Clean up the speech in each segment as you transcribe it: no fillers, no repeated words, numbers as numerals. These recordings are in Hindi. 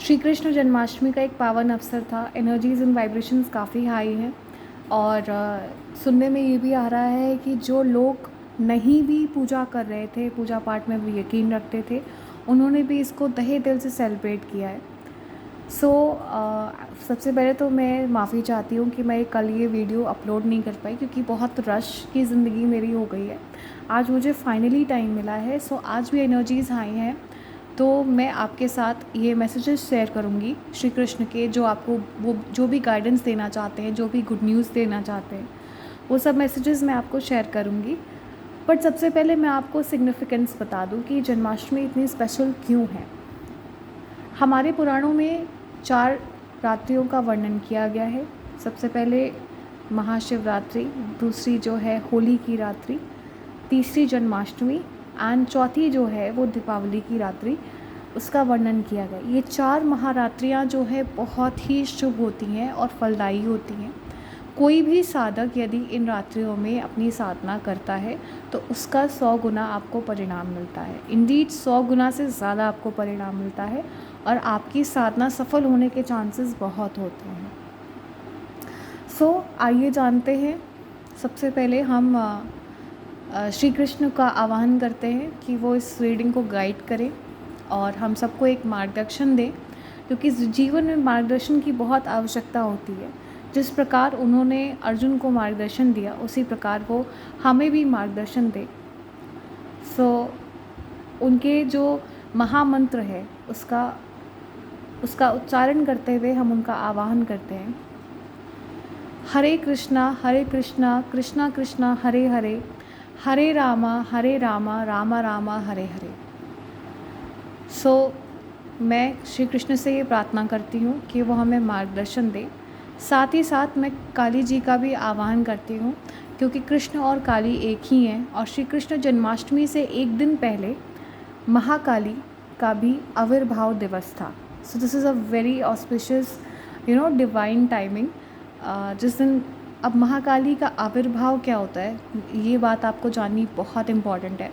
श्री कृष्ण जन्माष्टमी का एक पावन अवसर था। एनर्जीज़ एंड वाइब्रेशंस काफ़ी हाई हैं और सुनने में ये भी आ रहा है कि जो लोग नहीं भी पूजा कर रहे थे, पूजा पाठ में भी यकीन रखते थे, उन्होंने भी इसको तहे दिल से सेलिब्रेट किया है। सो सबसे पहले तो मैं माफ़ी चाहती हूँ कि मैं कल ये वीडियो अपलोड नहीं कर पाई, क्योंकि बहुत रश की ज़िंदगी मेरी हो गई है। आज मुझे फाइनली टाइम मिला है। सो आज भी एनर्जीज़ हाई हैं, तो मैं आपके साथ ये मैसेजेस शेयर करूँगी श्री कृष्ण के, जो आपको वो जो भी गाइडेंस देना चाहते हैं, जो भी गुड न्यूज़ देना चाहते हैं, वो सब मैसेजेस मैं आपको शेयर करूँगी। बट सबसे पहले मैं आपको सिग्निफिकेंस बता दूँ कि जन्माष्टमी इतनी स्पेशल क्यों है। हमारे पुराणों में 4 रात्रियों का वर्णन किया गया है। सबसे पहले महाशिवरात्रि, दूसरी जो है होली की रात्रि, तीसरी जन्माष्टमी एंड चौथी जो है वो दीपावली की रात्रि, उसका वर्णन किया गया। ये 4 महारात्रियाँ जो है बहुत ही शुभ होती हैं और फलदायी होती हैं। कोई भी साधक यदि इन रात्रियों में अपनी साधना करता है तो उसका 100 गुना आपको परिणाम मिलता है। इंडीड 100 गुना से ज़्यादा आपको परिणाम मिलता है और आपकी साधना सफल होने के चांसेस बहुत होते हैं। आइए जानते हैं। सबसे पहले हम श्री कृष्ण का आह्वान करते हैं कि वो इस रीडिंग को गाइड करें और हम सबको एक मार्गदर्शन दें, क्योंकि जीवन में मार्गदर्शन की बहुत आवश्यकता होती है। जिस प्रकार उन्होंने अर्जुन को मार्गदर्शन दिया, उसी प्रकार वो हमें भी मार्गदर्शन दें। उनके जो महामंत्र है उसका उच्चारण करते हुए हम उनका आवाहन करते हैं। हरे कृष्णा कृष्णा कृष्णा हरे हरे, हरे रामा रामा रामा हरे हरे। मैं श्री कृष्ण से ये प्रार्थना करती हूँ कि वो हमें मार्गदर्शन दे। साथ ही साथ मैं काली जी का भी आह्वान करती हूँ, क्योंकि कृष्ण और काली एक ही हैं और श्री कृष्ण जन्माष्टमी से एक दिन पहले महाकाली का भी आविर्भाव दिवस था। So this is a very auspicious divine timing. जिस दिन, अब महाकाली का आविर्भाव क्या होता है, ये बात आपको जाननी बहुत इम्पॉर्टेंट है,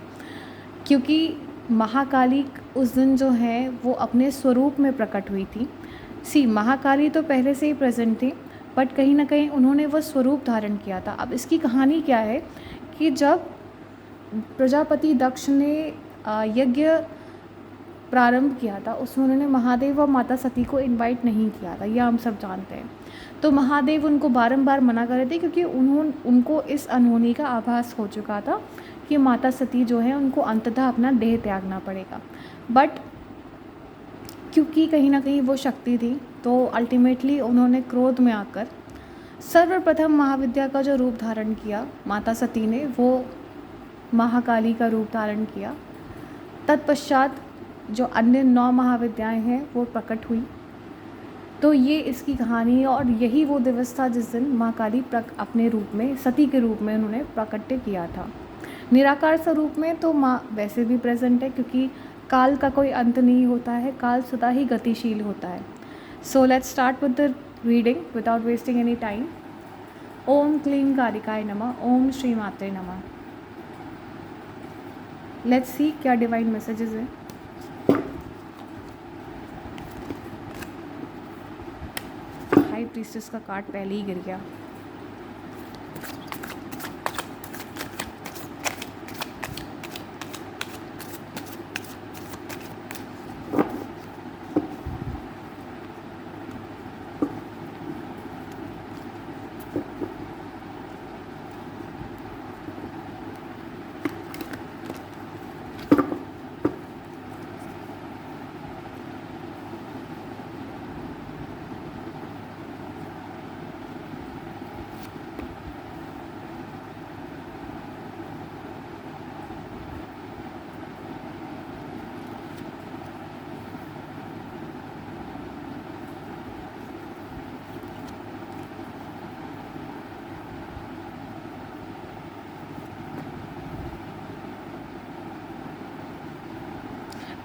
क्योंकि महाकाली उस दिन जो है वो अपने स्वरूप में प्रकट हुई थी। महाकाली तो पहले से ही प्रेजेंट थी, बट कहीं ना कहीं उन्होंने वो स्वरूप धारण किया था। अब इसकी कहानी क्या है कि जब प्रजापति दक्ष ने यज्ञ प्रारंभ किया था, उसमें उन्होंने महादेव और माता सती को इनवाइट नहीं किया था, यह हम सब जानते हैं। तो महादेव उनको बारंबार मना कर रहे थे, क्योंकि उनको इस अनहोनी का आभास हो चुका था कि माता सती जो है उनको अंततः अपना देह त्यागना पड़ेगा। बट क्योंकि कहीं ना कहीं वो शक्ति थी, तो अल्टीमेटली उन्होंने क्रोध में आकर सर्वप्रथम महाविद्या का जो रूप धारण किया माता सती ने, वो महाकाली का रूप धारण किया। तत्पश्चात जो अन्य 9 महाविद्याएं हैं वो प्रकट हुई। तो ये इसकी कहानी है और यही वो दिवस था जिस दिन माँ काली अपने रूप में, सती के रूप में उन्होंने प्राकट्य किया था। निराकार स्वरूप में तो माँ वैसे भी प्रेजेंट है, क्योंकि काल का कोई अंत नहीं होता है, काल सदा ही गतिशील होता है। So let's start with the reading without wasting any time. ओम क्लीं कालिकाय नमः, ओम श्री मात्रे नमः। लेट्स सी क्या डिवाइन मैसेजेस हैं। हाई प्रीस्टेस का कार्ड पहले ही गिर गया।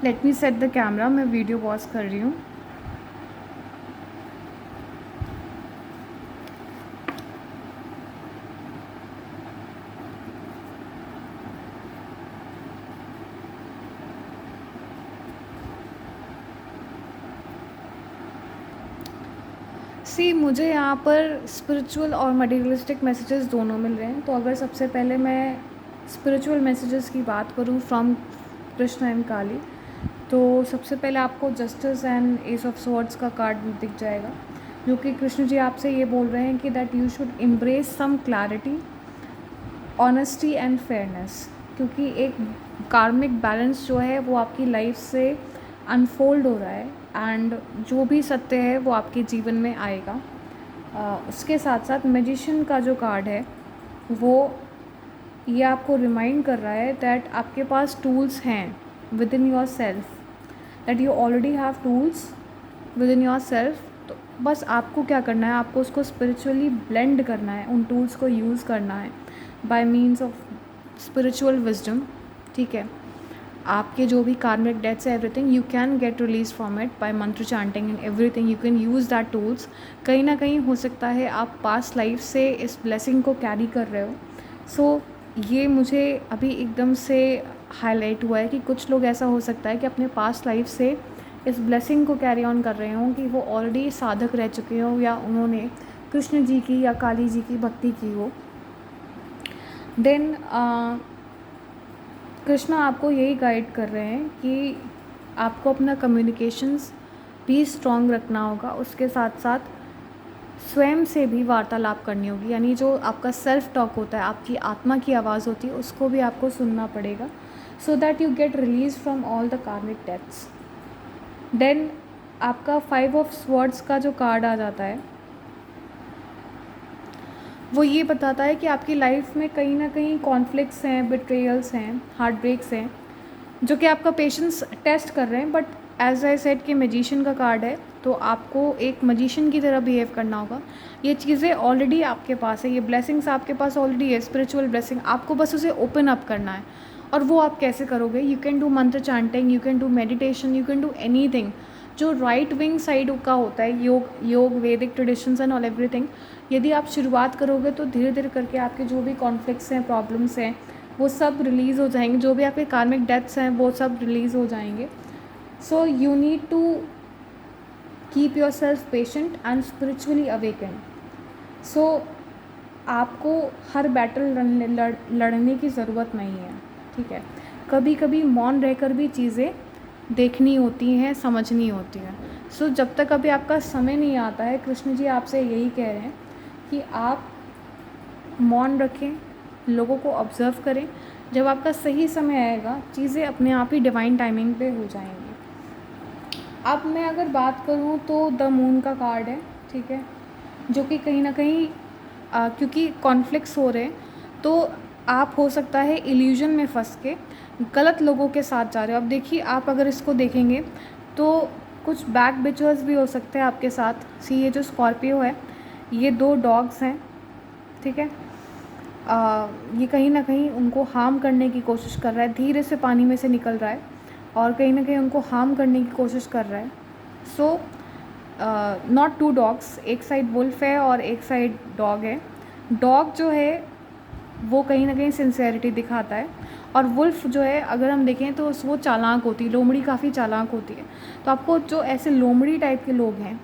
Let me set the camera. मैं वीडियो पॉज कर रही हूँ। सी मुझे यहाँ पर स्पिरिचुअल और मटेरियलिस्टिक मैसेजेस दोनों मिल रहे हैं। तो अगर सबसे पहले मैं स्पिरिचुअल मैसेजेस की बात करूँ फ्रॉम कृष्ण एंड काली, तो सबसे पहले आपको justice and S of swords का कार्ड दिख जाएगा, जो कि कृष्ण जी आपसे ये बोल रहे हैं कि that you should embrace some clarity, honesty and fairness, क्योंकि एक कार्मिक बैलेंस जो है वो आपकी लाइफ से अनफोल्ड हो रहा है एंड जो भी सत्य है वो आपके जीवन में आएगा। उसके साथ साथ मैजिशियन का जो कार्ड है वो ये आपको रिमाइंड कर रहा है दैट आपके पास टूल्स हैं with in your self, that you already have tools with in your self. तो बस आपको क्या करना है, आपको उसको स्पिरिचुअली ब्लेंड करना है, उन टूल्स को यूज़ करना है by means of spiritual wisdom. ठीक है, आपके जो भी कार्मिक डेट्स है everything you can get release from it by mantra chanting and everything, you can use that tools. कहीं ना कहीं हो सकता है आप पास्ट लाइफ से इस ब्लेसिंग को कैरी कर रहे हो। सो ये मुझे अभी एकदम से हाईलाइट हुआ है कि कुछ लोग ऐसा हो सकता है कि अपने पास्ट लाइफ से इस ब्लेसिंग को कैरी ऑन कर रहे हों, कि वो ऑलरेडी साधक रह चुके हों या उन्होंने कृष्ण जी की या काली जी की भक्ति की हो। देन कृष्ण आपको यही गाइड कर रहे हैं कि आपको अपना कम्युनिकेशंस भी स्ट्रॉन्ग रखना होगा, उसके साथ साथ स्वयं से भी वार्तालाप करनी होगी, यानी जो आपका सेल्फ टॉक होता है, आपकी आत्मा की आवाज़ होती है, उसको भी आपको सुनना पड़ेगा, so that you get release from all the karmic debts. Then आपका 5 ऑफ स्वॉर्ड्स का जो कार्ड आ जाता है वो ये बताता है कि आपकी लाइफ में कहीं ना कहीं कॉन्फ्लिक्ट्स हैं, बिट्रेयल्स हैं, हार्ट ब्रेक्स हैं, जो कि आपका पेशेंस टेस्ट कर रहे हैं। बट एज आई सेड कि मैजिशियन का कार्ड है, तो आपको एक मैजिशियन की तरह बिहेव करना होगा। ये चीज़ें ऑलरेडी आपके पास है, ये ब्लेसिंग्स आपके पास ऑलरेडी है, स्पिरिचुअल ब्लेसिंग, आपको बस उसे ओपन अप करना है। और वो आप कैसे करोगे? यू कैन डू मंत्र chanting, you can do meditation, you can do anything. जो राइट विंग साइड का होता है, योग वैदिक ट्रेडिशंस एंड ऑल एवरीथिंग, यदि आप शुरुआत करोगे तो धीरे धीरे करके आपके जो भी कॉन्फ्लिक्ट्स हैं, प्रॉब्लम्स हैं, वो सब रिलीज़ हो जाएंगे, जो भी आपके कार्मिक डेथ्स हैं वो सब रिलीज़ हो जाएंगे। So you need to keep yourself patient and spiritually awaken. So आपको हर बैटल लड़ने की ज़रूरत नहीं है। ठीक है, कभी कभी मौन रहकर भी चीज़ें देखनी होती हैं, समझनी होती हैं। सो जब तक अभी आपका समय नहीं आता है, कृष्ण जी आपसे यही कह रहे हैं कि आप मौन रखें, लोगों को ऑब्ज़र्व करें। जब आपका सही समय आएगा, चीज़ें अपने आप ही डिवाइन टाइमिंग पे हो जाएंगी। अब मैं अगर बात करूँ तो द मून का कार्ड है, ठीक है, जो कि कहीं ना कहीं क्योंकि कॉन्फ्लिक्ट्स हो रहे हैं, तो आप हो सकता है इल्यूजन में फंस के गलत लोगों के साथ जा रहे हो। अब देखिए, आप अगर इसको देखेंगे तो कुछ बैक बिचर्स भी हो सकते हैं आपके साथ। सी, ये जो स्कॉर्पियो है, ये 2 डॉग्स हैं, ठीक है। ये कहीं ना कहीं उनको हार्म करने की कोशिश कर रहा है, धीरे से पानी में से निकल रहा है और कहीं ना कहीं उनको हार्म करने की कोशिश कर रहा है। सो नॉट 2 डॉग्स, एक साइड वुल्फ है और एक साइड डॉग है। डॉग जो है वो कहीं ना कहीं सिंसेरिटी दिखाता है, और वुल्फ जो है अगर हम देखें तो वो चालाक होती है, लोमड़ी काफ़ी चालाक होती है। तो आपको जो ऐसे लोमड़ी टाइप के लोग हैं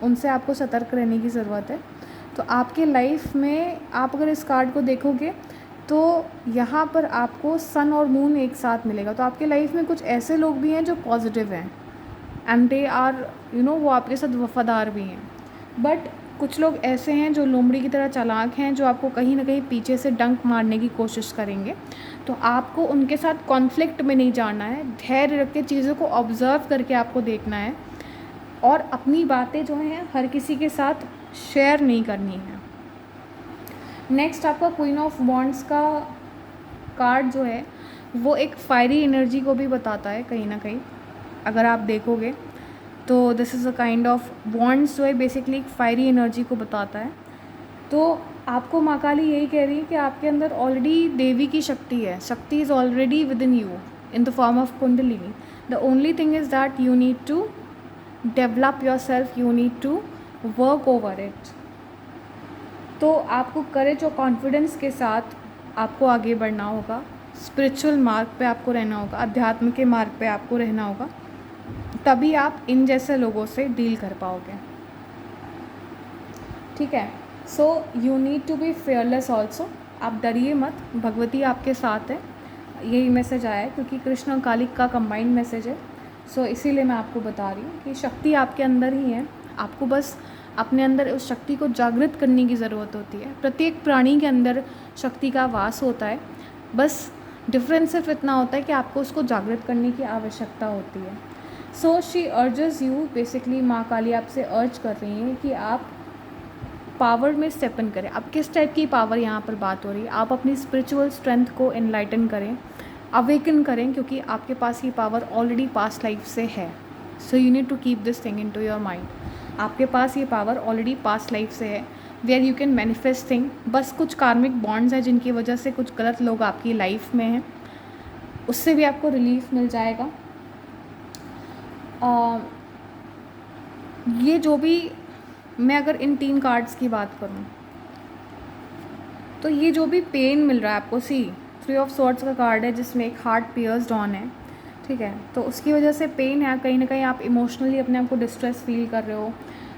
उनसे आपको सतर्क रहने की ज़रूरत है। तो आपके लाइफ में आप अगर इस कार्ड को देखोगे तो यहाँ पर आपको सन और मून एक साथ मिलेगा। तो आपके लाइफ में कुछ ऐसे लोग भी हैं जो पॉजिटिव हैं एंड दे आर वो आपके साथ वफादार भी हैं। बट कुछ लोग ऐसे हैं जो लोमड़ी की तरह चालाक हैं, जो आपको कहीं ना कहीं पीछे से डंक मारने की कोशिश करेंगे। तो आपको उनके साथ कॉन्फ्लिक्ट में नहीं जाना है, धैर्य रख के चीज़ों को ऑब्ज़र्व करके आपको देखना है, और अपनी बातें जो हैं हर किसी के साथ शेयर नहीं करनी है। नेक्स्ट आपका क्वीन ऑफ वॉन्ड्स का कार्ड जो है वो एक फायरी एनर्जी को भी बताता है कहीं ना कहीं, अगर आप देखोगे तो this is a kind of wands जो है बेसिकली एक फायरी एनर्जी को बताता है। तो आपको माँ काली यही कह रही है कि आपके अंदर ऑलरेडी देवी की शक्ति है, shakti is already within you in the form of kundalini. The only thing is that you need to develop yourself, you need to work over it. तो आपको करेज और कॉन्फिडेंस के साथ आपको आगे बढ़ना होगा, स्पिरिचुअल मार्ग पे आपको रहना होगा, अध्यात्म के मार्ग पे आपको रहना होगा, तभी आप इन जैसे लोगों से डील कर पाओगे। ठीक है। So you need to be fearless also, आप डरिए मत, भगवती आपके साथ है, यही मैसेज आया है क्योंकि कृष्ण और काली का कंबाइंड मैसेज है। सो इसीलिए मैं आपको बता रही हूँ कि शक्ति आपके अंदर ही है, आपको बस अपने अंदर उस शक्ति को जागृत करने की ज़रूरत होती है। प्रत्येक प्राणी के अंदर शक्ति का वास होता है, बस डिफरेंस सिर्फ इतना होता है कि आपको उसको जागृत करने की आवश्यकता होती है। So she urges you, basically माँ काली आपसे अर्ज कर रही हैं कि आप पावर में स्टेप इन करें। अब किस टाइप की पावर यहाँ पर बात हो रही है, आप अपनी स्पिरिचुअल स्ट्रेंथ को एनलाइटन करें, अवेकन करें, क्योंकि आपके पास ये पावर ऑलरेडी पास्ट लाइफ से है। So you need to keep this thing into your mind, आपके पास ये पावर ऑलरेडी पास्ट लाइफ से है, where you can manifest thing. बस कुछ कार्मिक बॉन्ड्स हैं जिनकी वजह से कुछ गलत लोग आपकी लाइफ में हैं, उससे भी आपको रिलीफ मिल जाएगा। ये जो भी, मैं अगर इन 3 कार्ड्स की बात करूं तो ये जो भी पेन मिल रहा है आपको, सी 3 ऑफ स्वॉर्ड्स का कार्ड है जिसमें एक हार्ट पियर्स्ड ऑन है, ठीक है। तो उसकी वजह से पेन है, कहीं ना कहीं आप इमोशनली अपने आप को डिस्ट्रेस फील कर रहे हो,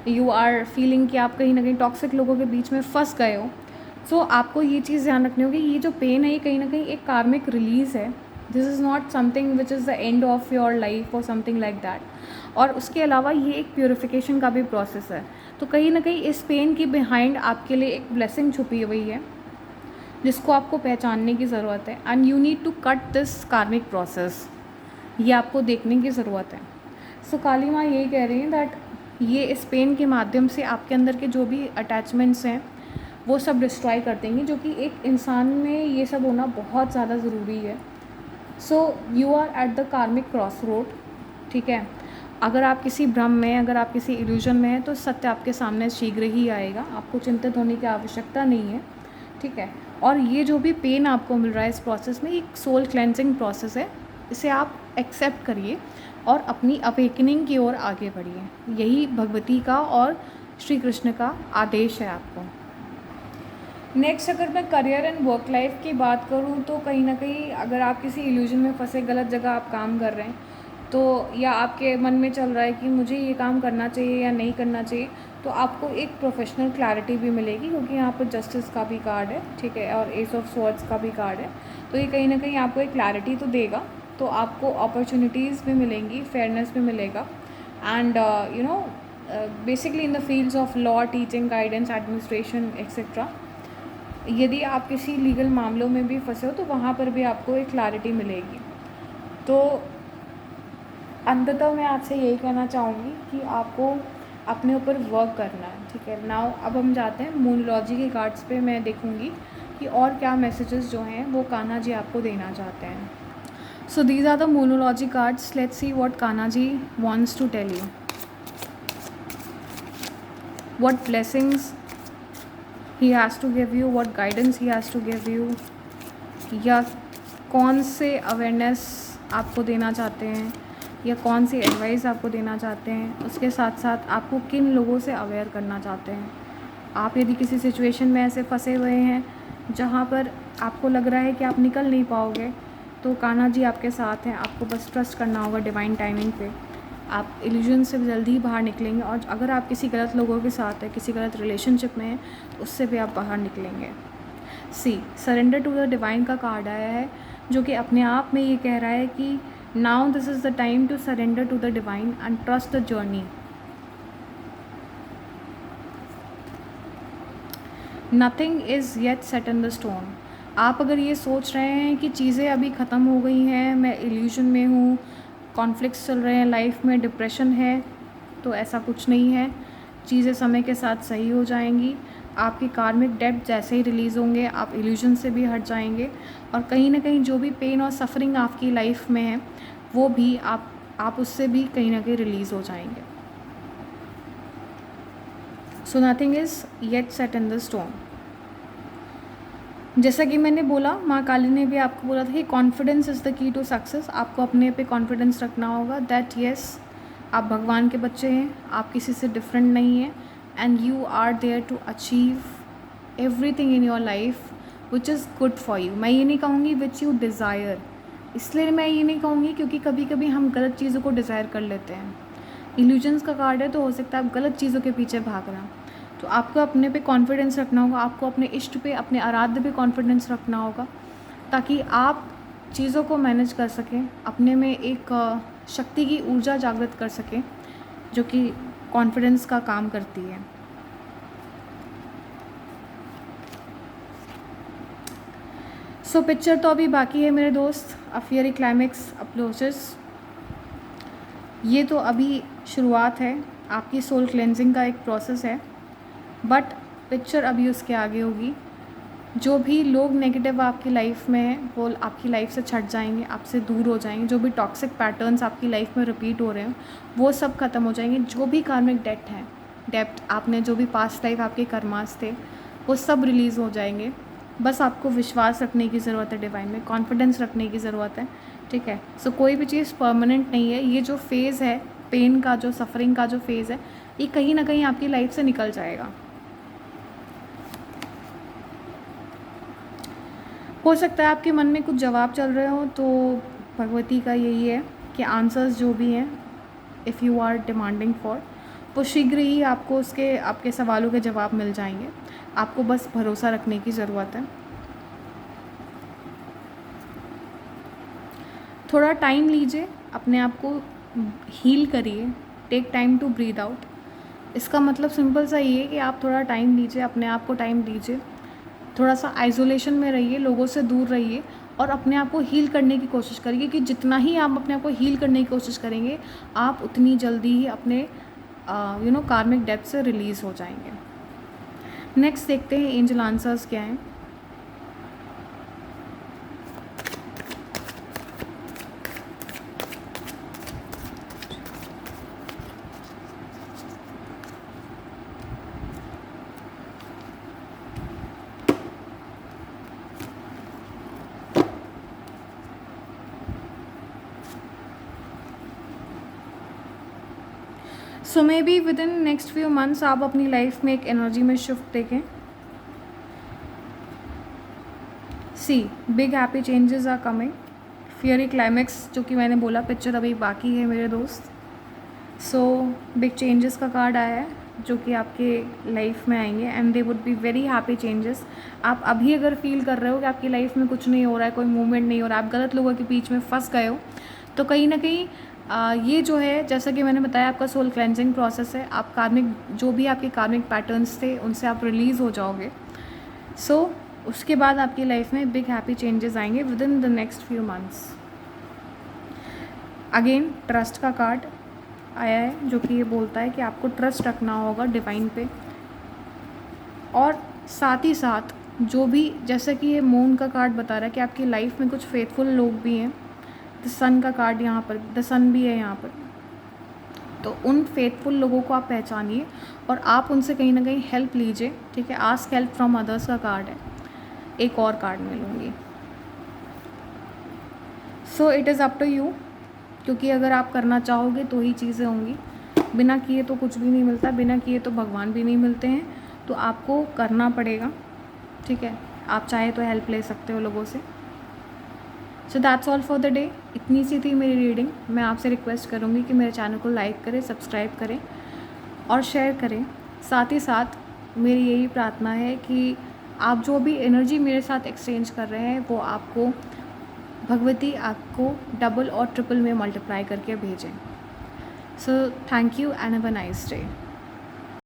यू आर फीलिंग कि आप कहीं ना कहीं टॉक्सिक लोगों के बीच में फंस गए हो। सो आपको ये चीज़ ध्यान रखनी होगी, ये जो पेन है ये कहीं ना कहीं एक कार्मिक रिलीज़ है, this is not something which is the end of your life और समथिंग लाइक दैट। और उसके अलावा ये एक प्योरिफिकेशन का भी प्रोसेस है, तो कहीं ना कहीं इस पेन की बिहाइंड आपके लिए एक ब्लेसिंग छुपी हुई है जिसको आपको पहचानने की ज़रूरत है, and you need to cut this karmic process, ये आपको देखने की ज़रूरत है। सो काली माँ यही कह रही हैं दैट ये इस पेन के माध्यम से आपके अंदर के जो भी अटैचमेंट्स हैं वो सब डिस्ट्रॉय कर देंगी, जो कि एक इंसान में ये सब होना बहुत ज़्यादा ज़रूरी है। So you are at the karmic cross road, ठीक है। अगर आप किसी भ्रम में, अगर आप किसी इल्यूजन में हैं तो सत्य आपके सामने शीघ्र ही आएगा, आपको चिंतित होने की आवश्यकता नहीं है, ठीक है। और ये जो भी पेन आपको मिल रहा है इस प्रोसेस में, एक सोल क्लेंजिंग प्रोसेस है, इसे आप एक्सेप्ट करिए और अपनी अवेकनिंग की ओर आगे बढ़िए, यही भगवती का और श्री कृष्ण का आदेश है आपको। नेक्स्ट, अगर मैं करियर एंड वर्क लाइफ की बात करूं तो कहीं ना कहीं अगर आप किसी इल्यूजन में फंसे, गलत जगह आप काम कर रहे हैं, तो या आपके मन में चल रहा है कि मुझे ये काम करना चाहिए या नहीं करना चाहिए, तो आपको एक प्रोफेशनल क्लैरिटी भी मिलेगी, क्योंकि यहाँ पर जस्टिस का भी कार्ड है, ठीक है, और एस ऑफ स्वॉर्ड्स का भी कार्ड है। तो ये कहीं ना कहीं आपको एक क्लैरिटी तो देगा, तो आपको अपॉर्चुनिटीज़ भी मिलेंगी, फेयरनेस भी मिलेगा, and you know basically in the fields of law, teaching, guidance, administration etcetera. यदि आप किसी लीगल मामलों में भी फंसे हो तो वहाँ पर भी आपको एक क्लैरिटी मिलेगी। तो अंततः मैं आपसे यही कहना चाहूँगी कि आपको अपने ऊपर वर्क करना है, ठीक है। नाउ अब हम जाते हैं मूनोलॉजी के कार्ड्स पे, मैं देखूँगी कि और क्या मैसेजेस जो हैं वो कान्हा जी आपको देना चाहते हैं। So these are the moonology cards, let's see what Kanha ji wants to tell you, what blessings he has to give you, what guidance he has to give you, या कौन से अवेयरनेस आपको देना चाहते हैं, या कौन सी एडवाइस आपको देना चाहते हैं, उसके साथ साथ आपको किन लोगों से अवेयर करना चाहते हैं। आप यदि किसी सिचुएशन में ऐसे फंसे हुए हैं जहाँ पर आपको लग रहा है कि आप निकल नहीं पाओगे, तो कान्हा जी आपके साथ हैं, आपको बस ट्रस्ट करना होगा डिवाइन टाइमिंग पे, आप इल्यूजन से जल्दी ही बाहर निकलेंगे। और अगर आप किसी गलत लोगों के साथ है, किसी गलत रिलेशनशिप में हैं, तो उससे भी आप बाहर निकलेंगे। सी सरेंडर टू द डिवाइन का कार्ड आया है, जो कि अपने आप में ये कह रहा है कि now this is the time to surrender to the divine and trust the journey. Nothing is yet set in the stone. आप अगर ये सोच रहे हैं कि चीज़ें अभी ख़त्म हो गई हैं, मैं इल्यूजन में हूँ, कॉन्फ्लिक्ट्स चल रहे हैं लाइफ में, डिप्रेशन है, तो ऐसा कुछ नहीं है। चीज़ें समय के साथ सही हो जाएंगी, आपके कार्मिक डेब्ट जैसे ही रिलीज़ होंगे आप इल्यूजन से भी हट जाएंगे, और कहीं ना कहीं जो भी पेन और सफरिंग आपकी लाइफ में है वो भी आप उससे भी कहीं ना कहीं रिलीज़ हो जाएंगे। So nothing is yet set in the stone. जैसा कि मैंने बोला, माँ काली ने भी आपको बोला था कि confidence is the key to success. आपको अपने पे कॉन्फिडेंस रखना होगा दैट येस आप भगवान के बच्चे हैं, आप किसी से डिफरेंट नहीं हैं, and you are there to achieve everything in your life which is good for you. मैं ये नहीं कहूँगी विच यू डिज़ायर, इसलिए मैं ये नहीं कहूँगी क्योंकि कभी कभी हम गलत चीज़ों को डिज़ायर कर लेते हैं। इल्यूजन्स का कार्ड है, तो हो सकता है आप गलत चीज़ों के पीछे भाग रहे हैं, तो आपको अपने पे कॉन्फिडेंस रखना होगा, आपको अपने इष्ट पे, अपने आराध्य पे कॉन्फिडेंस रखना होगा, ताकि आप चीज़ों को मैनेज कर सकें, अपने में एक शक्ति की ऊर्जा जागृत कर सकें, जो कि कॉन्फिडेंस का काम करती है। सो पिक्चर तो अभी बाकी है मेरे दोस्त, अ फियरी क्लाइमेक्स अप्रोचेस। ये तो अभी शुरुआत है, आपकी सोल क्लेंजिंग का एक प्रोसेस है, बट पिक्चर अभी उसके आगे होगी। जो भी लोग नेगेटिव आपकी लाइफ में हैं वो आपकी लाइफ से छट जाएंगे, आपसे दूर हो जाएंगे। जो भी टॉक्सिक पैटर्न्स आपकी लाइफ में रिपीट हो रहे हैं वो सब खत्म हो जाएंगे। जो भी कार्मिक डेप्थ आपने, जो भी पास्ट लाइफ आपके कर्मास थे, वो सब रिलीज़ हो जाएंगे। बस आपको विश्वास रखने की ज़रूरत है, डिवाइन में कॉन्फिडेंस रखने की ज़रूरत है, ठीक है। सो कोई भी चीज़ परमानेंट नहीं है। ये जो फेज़ है पेन का, जो सफरिंग का जो फेज़ है, ये कहीं ना कहीं आपकी लाइफ से निकल जाएगा। हो सकता है आपके मन में कुछ जवाब चल रहे हो, तो भगवती का यही है कि आंसर्स जो भी हैं, if you are demanding for, वो शीघ्र ही आपको उसके, आपके सवालों के जवाब मिल जाएंगे। आपको बस भरोसा रखने की ज़रूरत है। थोड़ा टाइम लीजिए, अपने आप को हील करिए, take time to breathe out. इसका मतलब सिंपल सा ये है कि आप थोड़ा टाइम दीजिए, अपने आप को टाइम दीजिए, थोड़ा सा आइसोलेशन में रहिए, लोगों से दूर रहिए और अपने आप को हील करने की कोशिश करिए, कि जितना ही आप अपने आप को हील करने की कोशिश करेंगे, आप उतनी जल्दी ही अपने कार्मिक डेप्थ से रिलीज़ हो जाएंगे। नेक्स्ट देखते हैं एंजल आंसर्स क्या हैं। So maybe within next few months आप अपनी लाइफ में एक एनर्जी में शिफ्ट देखें। See big happy changes are coming. Fiery climax, जो कि मैंने बोला, पिक्चर अभी बाकी है मेरे दोस्त। सो बिग चेंजेस का कार्ड आया है, जो कि आपके लाइफ में आएंगे and they would be very happy changes. आप अभी अगर फील कर रहे हो कि आपकी लाइफ में कुछ नहीं हो रहा है, कोई मूवमेंट नहीं हो रहा है, आप गलत लोगों के बीच में फंस गए हो, तो कहीं ना कहीं ये जो है, जैसा कि मैंने बताया, आपका सोल क्लेंजिंग प्रोसेस है। आप कार्मिक, जो भी आपके कार्मिक पैटर्न्स थे, उनसे आप रिलीज़ हो जाओगे। सो उसके बाद आपकी लाइफ में बिग हैप्पी चेंजेस आएंगे with in the next few months. Again trust का कार्ड आया है, जो कि ये बोलता है कि आपको ट्रस्ट रखना होगा डिवाइन पे, और साथ ही साथ जो भी, जैसा कि ये मून का कार्ड बता रहा है कि आपकी लाइफ में कुछ फेथफुल लोग भी हैं। द सन का कार्ड यहाँ पर, द सन भी है यहाँ पर। तो उन फेथफुल लोगों को आप पहचानिए और आप उनसे कहीं ना कहीं हेल्प लीजिए, ठीक है। आस्क हेल्प फ्रॉम अदर्स का कार्ड है। एक और कार्ड मैं लूँगी। So it is up to you, क्योंकि अगर आप करना चाहोगे तो ही चीज़ें होंगी। बिना किए तो कुछ भी नहीं मिलता, बिना किए तो भगवान भी नहीं मिलते हैं। तो आपको करना पड़ेगा, ठीक है। आप चाहे तो हेल्प ले सकते हो लोगों से। So that's all for the day. इतनी सी थी मेरी रीडिंग। मैं आपसे रिक्वेस्ट करूँगी कि मेरे चैनल को लाइक करें, सब्सक्राइब करें और शेयर करें। साथ ही साथ मेरी यही प्रार्थना है कि आप जो भी एनर्जी मेरे साथ एक्सचेंज कर रहे हैं, वो आपको भगवती आपको डबल और ट्रिपल में मल्टीप्लाई करके भेजें। So thank you and have a nice day.